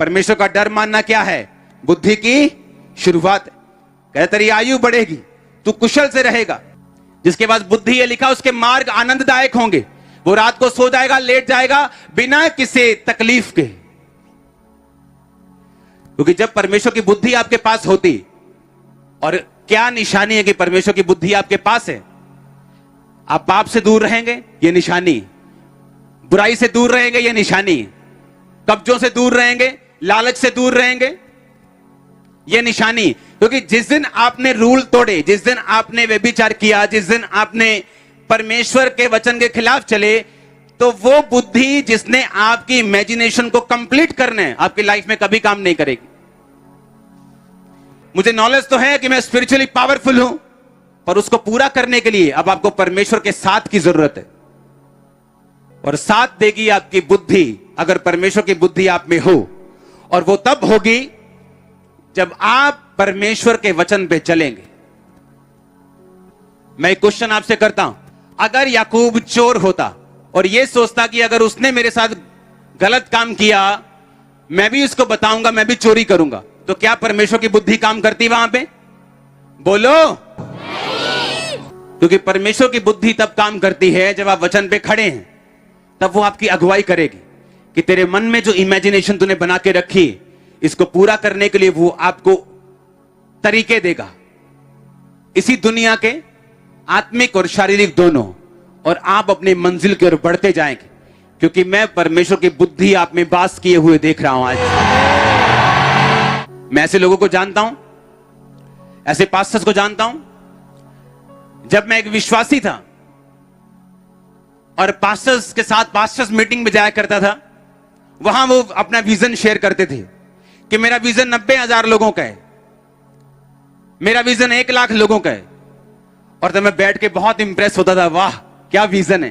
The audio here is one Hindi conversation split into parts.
परमेश्वर का डर मानना क्या है? बुद्धि की शुरुआत है। कहते तेरी आयु बढ़ेगी, तू कुशल से रहेगा। जिसके पास बुद्धि है लिखा उसके मार्ग आनंददायक होंगे। वो रात को सो जाएगा, लेट जाएगा बिना किसी तकलीफ के। क्योंकि जब परमेश्वर की बुद्धि आपके पास होती, और क्या निशानी है कि परमेश्वर की बुद्धि आपके पास है? आप पाप से दूर रहेंगे, ये निशानी। बुराई से दूर रहेंगे, ये निशानी। कब्जों से दूर रहेंगे, लालच से दूर रहेंगे, ये निशानी। क्योंकि जिस दिन आपने रूल तोड़े, जिस दिन आपने व्यभिचार किया, जिस दिन आपने परमेश्वर के वचन के खिलाफ चले, तो वो बुद्धि जिसने आपकी इमेजिनेशन को कंप्लीट करना है, आपकी लाइफ में कभी काम नहीं करेगी। मुझे नॉलेज तो है कि मैं स्पिरिचुअली पावरफुल हूं, पर उसको पूरा करने के लिए अब आपको परमेश्वर के साथ की जरूरत है। और साथ देगी आपकी बुद्धि, अगर परमेश्वर की बुद्धि आप में हो। और वो तब होगी जब आप परमेश्वर के वचन पे चलेंगे। मैं एक क्वेश्चन आपसे करता हूं, अगर याकूब चोर होता और यह सोचता कि अगर उसने मेरे साथ गलत काम किया, मैं भी उसको बताऊंगा, मैं भी चोरी करूंगा, तो क्या परमेश्वर की बुद्धि काम करती वहां पे? बोलो। क्योंकि परमेश्वर की बुद्धि तब काम करती है जब आप वचन पे खड़े हैं। तब वो आपकी अगुवाई करेगी कि तेरे मन में जो इमेजिनेशन तूने बना के रखी, इसको पूरा करने के लिए वो आपको तरीके देगा, इसी दुनिया के आत्मिक और शारीरिक दोनों। और आप अपनी मंजिल की ओर बढ़ते जाएंगे। क्योंकि मैं परमेश्वर की बुद्धि आप में वास किए हुए देख रहा हूं। आज मैं ऐसे लोगों को जानता हूं, ऐसे पास्टर्स को जानता हूं। जब मैं एक विश्वासी था और पास्टर्स के साथ पास्टर्स मीटिंग में जाया करता था, वहां वो अपना विजन शेयर करते थे कि मेरा विजन 90,000 लोगों का है, मेरा विजन 1 लाख लोगों का है। और तब मैं बैठ के बहुत इंप्रेस होता था, वाह क्या विजन है।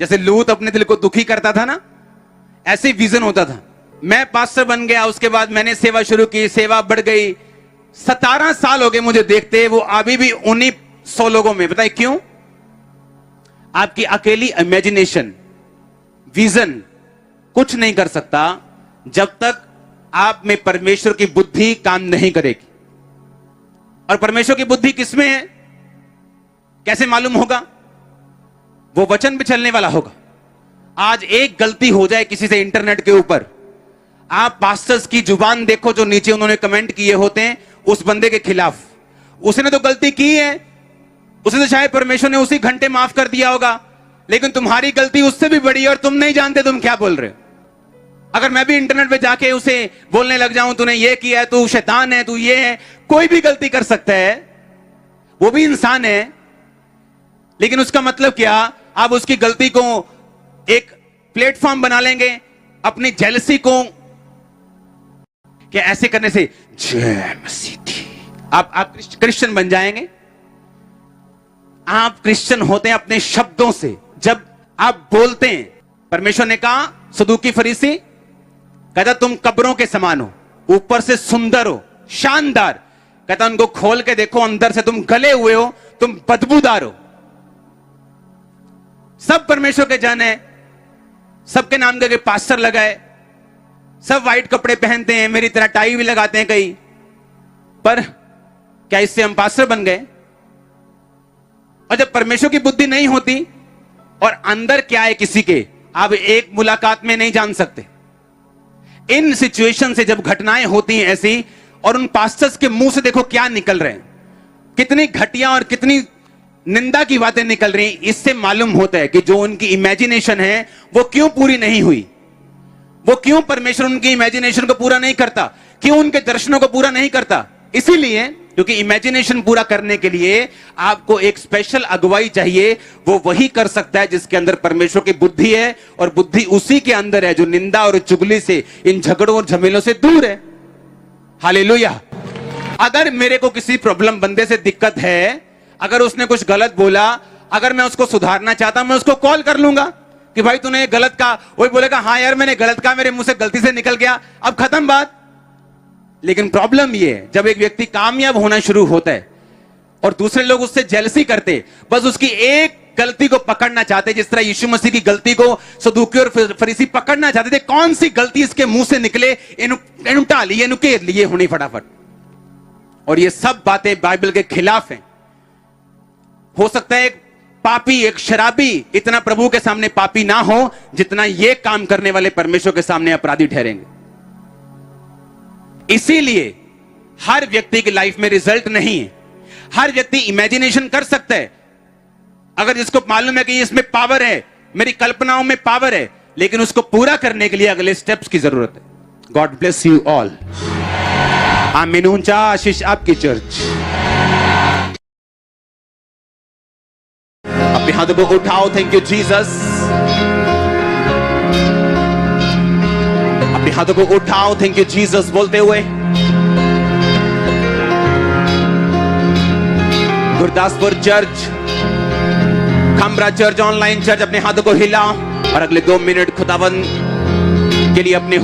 जैसे लूत अपने दिल को दुखी करता था ना, ऐसे ही विजन होता था। मैं पास्टर बन गया, उसके बाद मैंने सेवा शुरू की, सेवा बढ़ गई। 17 साल हो गए मुझे देखते, वो अभी भी उन्हीं 100 लोगों में। बताइए क्यों? आपकी अकेली इमेजिनेशन, विजन कुछ नहीं कर सकता जब तक आप में परमेश्वर की बुद्धि काम नहीं करेगी। और परमेश्वर की बुद्धि किसमें है, कैसे मालूम होगा? वो वचन पे चलने वाला होगा। आज एक गलती हो जाए किसी से इंटरनेट के ऊपर, आप पास्टर्स की जुबान देखो जो नीचे उन्होंने कमेंट किए होते हैं उस बंदे के खिलाफ। उसने तो गलती की है, उसे तो शायद परमेश्वर ने उसी घंटे माफ कर दिया होगा, लेकिन तुम्हारी गलती उससे भी बड़ी है और तुम नहीं जानते तुम क्या बोल रहे हो। अगर मैं भी इंटरनेट पे जाके उसे बोलने लग जाऊं, तूने ये किया है, तू शैतान है, तू ये है, कोई भी गलती कर सकता है, वो भी इंसान है। लेकिन उसका मतलब क्या? आप उसकी गलती को एक प्लेटफॉर्म बना लेंगे अपनी जेलसी को, कि ऐसे करने से जय मसीह थी, आप क्रिश्चियन बन जाएंगे। आप क्रिश्चियन होते हैं अपने शब्दों से। जब आप बोलते हैं, परमेश्वर ने कहा सदूकी फरीसी, कहता तुम कब्रों के समान हो, ऊपर से सुंदर हो, शानदार। कहता उनको खोल के देखो, अंदर से तुम गले हुए हो, तुम बदबूदार हो। सब परमेश्वर के जन है, सबके नाम के पास्टर लगाए, सब व्हाइट कपड़े पहनते हैं, मेरी तरह टाई भी लगाते हैं कई, पर क्या इससे हम पास्टर बन गए? और जब परमेश्वर की बुद्धि नहीं होती और अंदर क्या है किसी के, आप एक मुलाकात में नहीं जान सकते। इन सिचुएशन से जब घटनाएं होती हैं ऐसी, और उन पास्टर्स के मुंह से देखो क्या निकल रहे हैं, कितनी घटिया और कितनी निंदा की बातें निकल रही, इससे मालूम होता है कि जो उनकी इमेजिनेशन है वो क्यों पूरी नहीं हुई, वो क्यों परमेश्वर उनकी इमेजिनेशन को पूरा नहीं करता, क्यों उनके दर्शनों को पूरा नहीं करता। इसीलिए क्योंकि इमेजिनेशन पूरा करने के लिए आपको एक स्पेशल अगुवाई चाहिए। वो वही कर सकता है जिसके अंदर परमेश्वर की बुद्धि है, और बुद्धि उसी के अंदर है जो निंदा और चुगली से, इन झगड़ों और झमेलों से दूर है। हालेलुया। अगर मेरे को किसी प्रॉब्लम बंदे से दिक्कत है, अगर उसने कुछ गलत बोला, अगर मैं उसको सुधारना चाहता हूं, मैं उसको कॉल कर लूंगा कि भाई तूने गलत कहा। वही बोलेगा हाँ यार मैंने गलत कहा, मेरे मुंह से गलती से निकल गया, अब खत्म बात। लेकिन प्रॉब्लम ये है, जब एक व्यक्ति कामयाब होना शुरू होता है और दूसरे लोग उससे जेलसी करते, बस उसकी एक गलती को पकड़ना चाहते, जिस तरह यीशु मसीह की गलती को सदूकी और फरीसी पकड़ना चाहते थे। कौन सी गलती इसके मुंह से निकले, इन टाली, इन घेर लिए होनी फटाफट। और ये सब बातें बाइबल के खिलाफ हैं। हो सकता है एक पापी, एक शराबी इतना प्रभु के सामने पापी ना हो जितना ये काम करने वाले परमेश्वर के सामने अपराधी ठहरेंगे। इसीलिए हर व्यक्ति की लाइफ में रिजल्ट नहीं है। हर व्यक्ति इमेजिनेशन कर सकता है, अगर जिसको मालूम है कि इसमें पावर है, मेरी कल्पनाओं में पावर है, लेकिन उसको पूरा करने के लिए अगले स्टेप्स की जरूरत है। God bless you all. आमीन। ऊंचा आशीष आपकी चर्च। अपने हाथों को उठाओ। Thank you Jesus. अपने हाथों को उठाओ। थैंक यू जीसस बोलते हुए Gurdaspur church, Khambra church, online church, अपने हाथों को हिलाओ और अगले 2 मिनट खुदावंद के लिए अपने